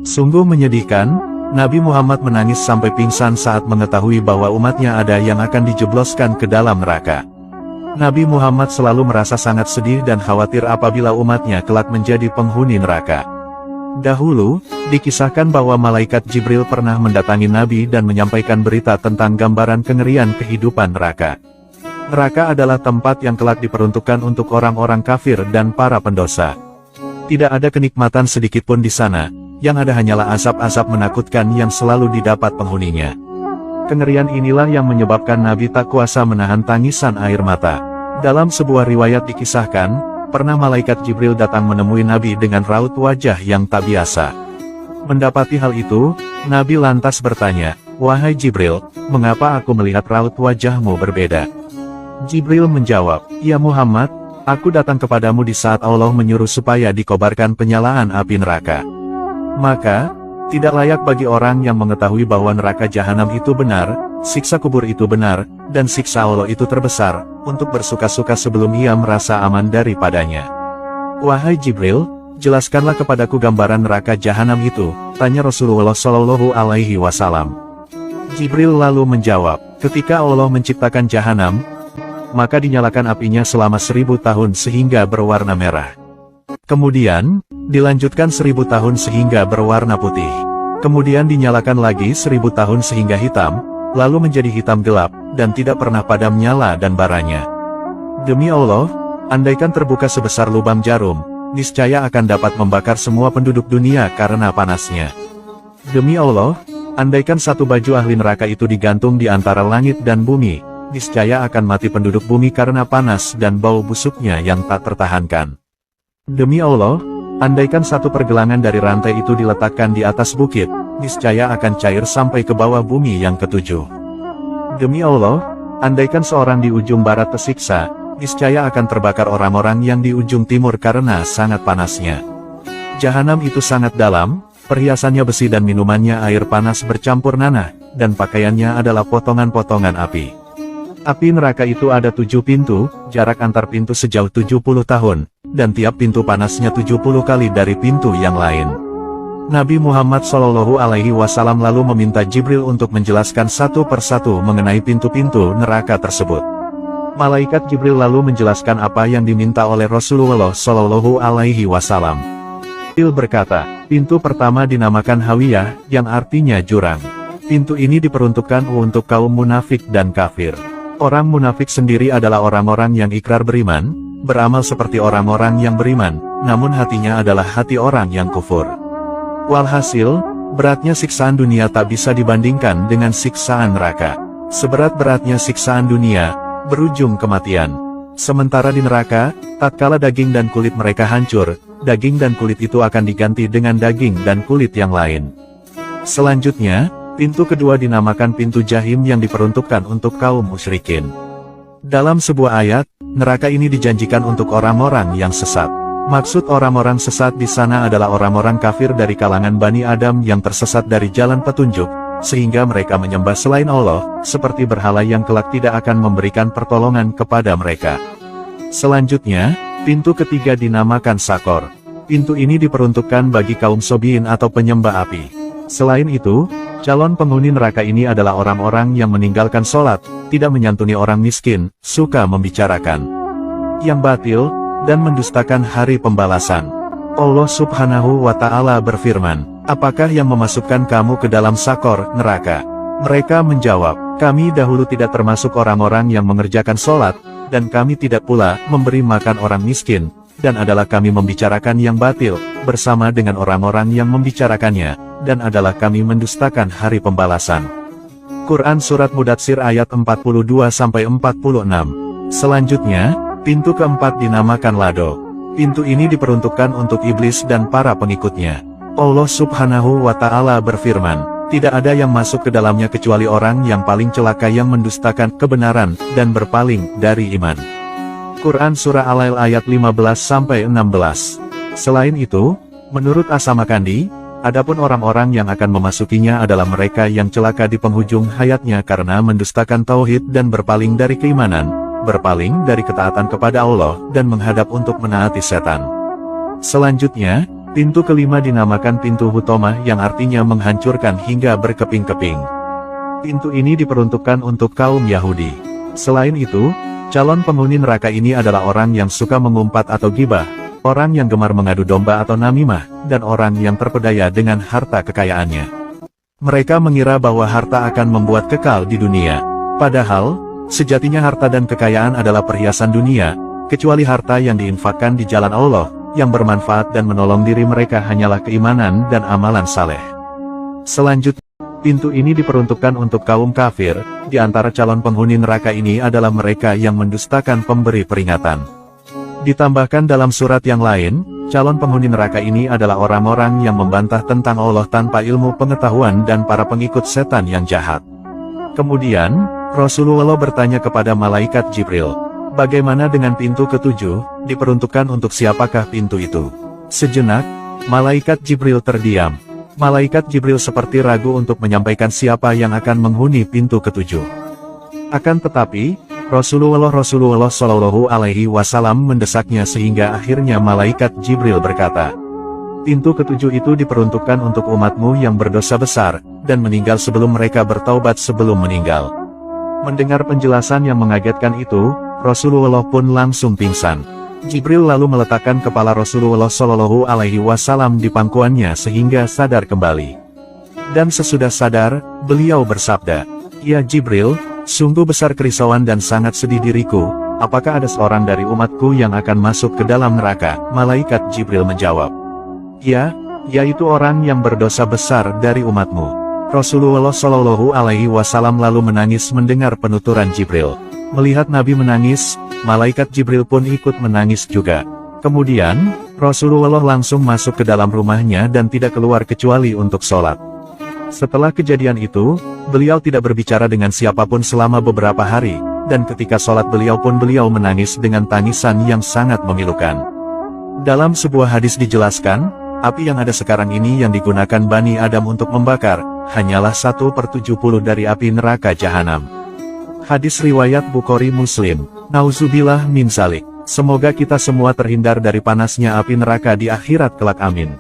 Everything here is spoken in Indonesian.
Sungguh menyedihkan, Nabi Muhammad menangis sampai pingsan saat mengetahui bahwa umatnya ada yang akan dijebloskan ke dalam neraka. Nabi Muhammad selalu merasa sangat sedih dan khawatir apabila umatnya kelak menjadi penghuni neraka. Dahulu, dikisahkan bahwa malaikat Jibril pernah mendatangi Nabi dan menyampaikan berita tentang gambaran kengerian kehidupan neraka. Neraka adalah tempat yang kelak diperuntukkan untuk orang-orang kafir dan para pendosa. Tidak ada kenikmatan sedikitpun di sana, yang ada hanyalah asap-asap menakutkan yang selalu didapat penghuninya. Kengerian inilah yang menyebabkan Nabi tak kuasa menahan tangisan air mata. Dalam sebuah riwayat dikisahkan, pernah malaikat Jibril datang menemui Nabi dengan raut wajah yang tak biasa. Mendapati hal itu, Nabi lantas bertanya, "Wahai Jibril, mengapa aku melihat raut wajahmu berbeda?" Jibril menjawab, "Ya Muhammad, aku datang kepadamu di saat Allah menyuruh supaya dikobarkan penyalaan api neraka. Maka, tidak layak bagi orang yang mengetahui bahwa neraka jahanam itu benar, siksa kubur itu benar, dan siksa Allah itu terbesar, untuk bersuka-suka sebelum ia merasa aman daripadanya. Wahai Jibril, jelaskanlah kepadaku gambaran neraka jahanam itu," tanya Rasulullah Shallallahu Alaihi Wasallam. Jibril lalu menjawab, "Ketika Allah menciptakan jahanam, maka dinyalakan apinya selama 1000 tahun sehingga berwarna merah. Kemudian, dilanjutkan 1000 tahun sehingga berwarna putih. Kemudian dinyalakan lagi 1000 tahun sehingga hitam, lalu menjadi hitam gelap, dan tidak pernah padam nyala dan baranya. Demi Allah, andaikan terbuka sebesar lubang jarum, niscaya akan dapat membakar semua penduduk dunia karena panasnya. Demi Allah, andaikan satu baju ahli neraka itu digantung di antara langit dan bumi, niscaya akan mati penduduk bumi karena panas dan bau busuknya yang tak tertahankan. Demi Allah, andaikan satu pergelangan dari rantai itu diletakkan di atas bukit, niscaya akan cair sampai ke bawah bumi yang ketujuh. Demi Allah, andaikan seorang di ujung barat tersiksa, niscaya akan terbakar orang-orang yang di ujung timur karena sangat panasnya. Jahanam itu sangat dalam, perhiasannya besi dan minumannya air panas bercampur nanah, dan pakaiannya adalah potongan-potongan api. Api neraka itu ada 7 pintu, jarak antar pintu sejauh 70 tahun, dan tiap pintu panasnya 70 kali dari pintu yang lain. Nabi Muhammad Shallallahu Alaihi Wasallam lalu meminta Jibril untuk menjelaskan satu persatu mengenai pintu-pintu neraka tersebut. Malaikat Jibril lalu menjelaskan apa yang diminta oleh Rasulullah Shallallahu Alaihi Wasallam. Jibril berkata, "Pintu pertama dinamakan Hawiyah, yang artinya jurang. Pintu ini diperuntukkan untuk kaum munafik dan kafir. Orang munafik sendiri adalah orang-orang yang ikrar beriman, beramal seperti orang-orang yang beriman, namun hatinya adalah hati orang yang kufur. Walhasil, beratnya siksaan dunia tak bisa dibandingkan dengan siksaan neraka. Seberat-beratnya siksaan dunia, berujung kematian. Sementara di neraka, tatkala daging dan kulit mereka hancur, daging dan kulit itu akan diganti dengan daging dan kulit yang lain. Selanjutnya, pintu kedua dinamakan pintu Jahim yang diperuntukkan untuk kaum musyrikin. Dalam sebuah ayat, neraka ini dijanjikan untuk orang-orang yang sesat. Maksud orang-orang sesat di sana adalah orang-orang kafir dari kalangan Bani Adam yang tersesat dari jalan petunjuk, sehingga mereka menyembah selain Allah, seperti berhala yang kelak tidak akan memberikan pertolongan kepada mereka. Selanjutnya, pintu ketiga dinamakan Sakor. Pintu ini diperuntukkan bagi kaum sobiin atau penyembah api. Selain itu, calon penghuni neraka ini adalah orang-orang yang meninggalkan sholat, tidak menyantuni orang miskin, suka membicarakan yang batil, dan mendustakan hari pembalasan. Allah Subhanahu wa Ta'ala berfirman, "Apakah yang memasukkan kamu ke dalam sakor, neraka?" Mereka menjawab, "Kami dahulu tidak termasuk orang-orang yang mengerjakan sholat, dan kami tidak pula memberi makan orang miskin, dan adalah kami membicarakan yang batil, bersama dengan orang-orang yang membicarakannya, dan adalah kami mendustakan hari pembalasan." Quran Surat Mudatsir ayat 42-46. Selanjutnya, pintu keempat dinamakan Lado. Pintu ini diperuntukkan untuk iblis dan para pengikutnya. Allah Subhanahu wa Ta'ala berfirman, "Tidak ada yang masuk ke dalamnya kecuali orang yang paling celaka yang mendustakan kebenaran dan berpaling dari iman." Quran Surah Al-Lail ayat 15-16. Selain itu, menurut As-Samakandi, adapun orang-orang yang akan memasukinya adalah mereka yang celaka di penghujung hayatnya karena mendustakan tauhid dan berpaling dari keimanan, berpaling dari ketaatan kepada Allah, dan menghadap untuk menaati setan. Selanjutnya, Pintu kelima dinamakan pintu Hutomah yang artinya menghancurkan hingga berkeping-keping. Pintu ini diperuntukkan untuk kaum Yahudi. Selain itu, calon penghuni neraka ini adalah orang yang suka mengumpat atau gibah, orang yang gemar mengadu domba atau namimah, dan orang yang terpedaya dengan harta kekayaannya. Mereka mengira bahwa harta akan membuat kekal di dunia. Padahal, sejatinya harta dan kekayaan adalah perhiasan dunia, kecuali harta yang diinfakkan di jalan Allah, yang bermanfaat dan menolong diri mereka hanyalah keimanan dan amalan saleh. Selanjutnya, pintu ini diperuntukkan untuk kaum kafir. Di antara calon penghuni neraka ini adalah mereka yang mendustakan pemberi peringatan. Ditambahkan dalam surat yang lain, calon penghuni neraka ini adalah orang-orang yang membantah tentang Allah tanpa ilmu pengetahuan dan para pengikut setan yang jahat. Kemudian, Rasulullah bertanya kepada malaikat Jibril, "Bagaimana dengan pintu ketujuh, diperuntukkan untuk siapakah pintu itu?" Sejenak, malaikat Jibril terdiam. Malaikat Jibril seperti ragu untuk menyampaikan siapa yang akan menghuni pintu ketujuh. Akan tetapi, Rasulullah Shallallahu Alaihi Wasallam mendesaknya sehingga akhirnya malaikat Jibril berkata, "Pintu ketujuh itu diperuntukkan untuk umatmu yang berdosa besar, dan meninggal sebelum mereka bertaubat sebelum meninggal." Mendengar penjelasan yang mengagetkan itu, Rasulullah pun langsung pingsan. Jibril lalu meletakkan kepala Rasulullah Shallallahu Alaihi Wasallam di pangkuannya sehingga sadar kembali. Dan sesudah sadar, beliau bersabda, "Ya Jibril, sungguh besar kerisauan dan sangat sedih diriku, apakah ada seorang dari umatku yang akan masuk ke dalam neraka?" Malaikat Jibril menjawab, "Ya, yaitu orang yang berdosa besar dari umatmu." Rasulullah Shallallahu Alaihi Wasallam lalu menangis mendengar penuturan Jibril. Melihat Nabi menangis, malaikat Jibril pun ikut menangis juga. Kemudian, Rasulullah langsung masuk ke dalam rumahnya dan tidak keluar kecuali untuk sholat. Setelah kejadian itu, beliau tidak berbicara dengan siapapun selama beberapa hari, dan ketika sholat beliau menangis dengan tangisan yang sangat memilukan. Dalam sebuah hadis dijelaskan, api yang ada sekarang ini yang digunakan Bani Adam untuk membakar, hanyalah 1/70 dari api neraka jahanam. Hadis riwayat Bukhari Muslim. Nauzubillah min zalik. Semoga kita semua terhindar dari panasnya api neraka di akhirat kelak, amin.